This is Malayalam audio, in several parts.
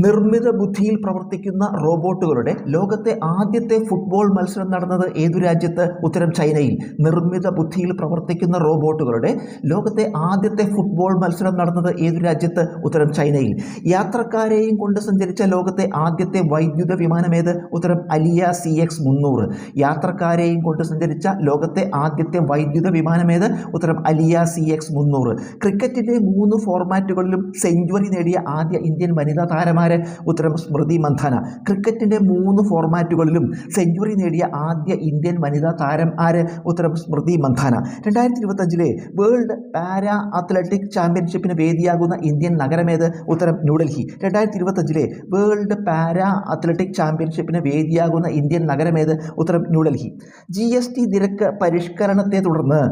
നിർമ്മിത ബുദ്ധിയിൽ പ്രവർത്തിക്കുന്ന റോബോട്ടുകളുടെ ലോകത്തെ ആദ്യത്തെ ഫുട്ബോൾ മത്സരം നടന്നത് ഏതു രാജ്യത്ത്? ഉത്തരം ചൈനയിൽ. നിർമ്മിത ബുദ്ധിയിൽ പ്രവർത്തിക്കുന്ന റോബോട്ടുകളുടെ ലോകത്തെ ആദ്യത്തെ ഫുട്ബോൾ മത്സരം നടന്നത് ഏതു രാജ്യത്ത്? ഉത്തരം ചൈനയിൽ. യാത്രക്കാരെയും കൊണ്ട് സഞ്ചരിച്ച ലോകത്തെ ആദ്യത്തെ വൈദ്യുത വിമാനമേത്? ഉത്തരം അലിയ CX-300. യാത്രക്കാരെയും കൊണ്ട് സഞ്ചരിച്ച ലോകത്തെ ആദ്യത്തെ വൈദ്യുത വിമാനമേത്? ഉത്തരം അലിയ CX-300. ക്രിക്കറ്റിന്റെ 3 ഫോർമാറ്റുകളിലും സെഞ്ചുറി നേടിയ ആദ്യ ഇന്ത്യൻ വനിതാ താരമാണ് ഉത്തരം സ്മൃതി മന്ധാന. ക്രിക്കറ്റിന്റെ 3 ഫോർമാറ്റുകളിലും സെഞ്ചുറി നേടിയ ആദ്യ ഇന്ത്യൻ വനിതാ താരം ആര്? ഉത്തരം Smriti Mandhana. 2025 world para athletic ചാമ്പ്യൻഷിപ്പിന് വേദിയാകുന്ന ഇന്ത്യൻ നഗരമേത്? ഉത്തരം ന്യൂഡൽഹി. 2025 വേൾഡ് പാരാ അത്ലറ്റിക് ചാമ്പ്യൻഷിപ്പിന് വേദിയാകുന്ന ഇന്ത്യൻ നഗരമേത്? ഉത്തരം ന്യൂഡൽഹി. GST നിരക്ക് പരിഷ്കരണത്തെ തുടർന്ന്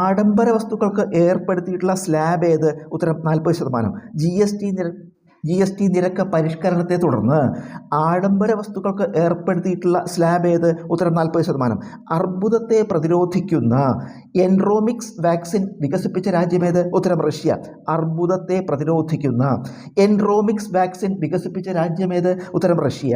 ആഡംബര വസ്തുക്കൾക്ക് ഏർപ്പെടുത്തിയിട്ടുള്ള സ്ലാബ് ഏത്? ഉത്തരം 40%. GST നിരക്ക് പരിഷ്കരണത്തെ തുടർന്ന് ആഡംബര വസ്തുക്കൾക്ക് ഏർപ്പെടുത്തിയിട്ടുള്ള സ്ലാബ് ഏത്? ഉത്തരം 40%. അർബുദത്തെ പ്രതിരോധിക്കുന്ന എൻറോമിക്സ് വാക്സിൻ വികസിപ്പിച്ച രാജ്യമേത്? ഉത്തരം റഷ്യ. അർബുദത്തെ പ്രതിരോധിക്കുന്ന എൻറോമിക്സ് വാക്സിൻ വികസിപ്പിച്ച രാജ്യമേത്? ഉത്തരം റഷ്യ.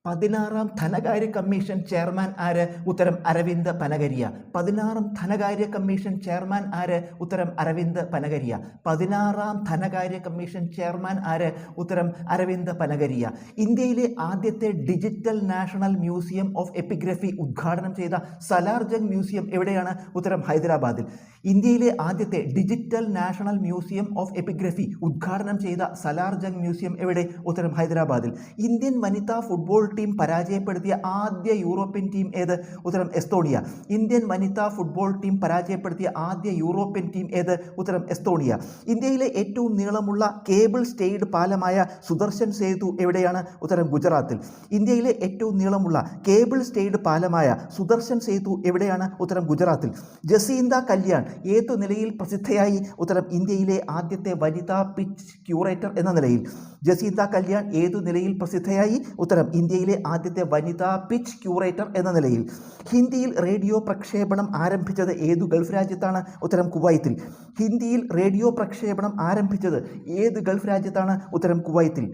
16ാം ധനകാര്യ കമ്മീഷൻ ചെയർമാൻ ആര്? ഉത്തരം അരവിന്ദ് പനഗരിയ. 16ാം ധനകാര്യ കമ്മീഷൻ ചെയർമാൻ ആര്? ഉത്തരം അരവിന്ദ് പനഗരിയ. 16ാം ധനകാര്യ കമ്മീഷൻ ചെയർമാൻ ആര്? ഉത്തരം അരവിന്ദ് പനഗരിയ. ഇന്ത്യയിലെ ആദ്യത്തെ digital national museum of epigraphy ഉദ്ഘാടനം ചെയ്ത സലാർജംഗ് മ്യൂസിയം എവിടെയാണ്? ഉത്തരം ഹൈദരാബാദിൽ. ഇന്ത്യയിലെ ആദ്യത്തെ digital national museum of epigraphy ഉദ്ഘാടനം ചെയ്ത സലാർജംഗ് മ്യൂസിയം എവിടെ? ഉത്തരം ഹൈദരാബാദിൽ. ഇന്ത്യൻ വനിതാ ഫുട്ബോൾ ടീം പരാജയപ്പെടുത്തിയ ആദ്യ യൂറോപ്യൻ ടീം ഏത്? ഉത്തരം എസ്തോണിയ. ഇന്ത്യൻ വനിതാ ഫുട്ബോൾ ടീം പരാജയപ്പെടുത്തിയ ആദ്യ യൂറോപ്യൻ ടീം ഏത്? ഉത്തരം എസ്തോണിയ. ഇന്ത്യയിലെ ഏറ്റവും നീളമുള്ള കേബിൾ സ്റ്റേയ്ഡ് പാലമായ സുദർശൻ സേതു എവിടെയാണ്? ഉത്തരം ഗുജറാത്തിൽ. ഇന്ത്യയിലെ ഏറ്റവും നീളമുള്ള കേബിൾ സ്റ്റേയ്ഡ് പാലമായ സുദർശൻ സേതു എവിടെയാണ്? ഉത്തരം ഗുജറാത്തിൽ. ജസീന്ത കല്യാൺ ഏതു നിലയിൽ പ്രസിദ്ധയായി? ഉത്തരം ഇന്ത്യയിലെ ആദ്യത്തെ വനിതാ പിച്ച് ക്യൂറേറ്റർ എന്ന നിലയിൽ. ജസീന്ത കല്യാൺ ഏതു നിലയിൽ പ്രസിദ്ധയായി? ഉത്തരം ഇന്ത്യയിലെ ആദ്യത്തെ വനിതാ പിച്ച് ക്യൂറേറ്റർ എന്ന നിലയിൽ. ഹിന്ദിയിൽ റേഡിയോ പ്രക്ഷേപണം ആരംഭിച്ചത് ഏതു ഗൾഫ് രാജ്യത്താണ്? ഉത്തരം കുവൈത്തിൽ. ഹിന്ദിയിൽ റേഡിയോ പ്രക്ഷേപണം ആരംഭിച്ചത് ഏത് ഗൾഫ് രാജ്യത്താണ്? ഉത്തരം കുവൈത്തിൽ.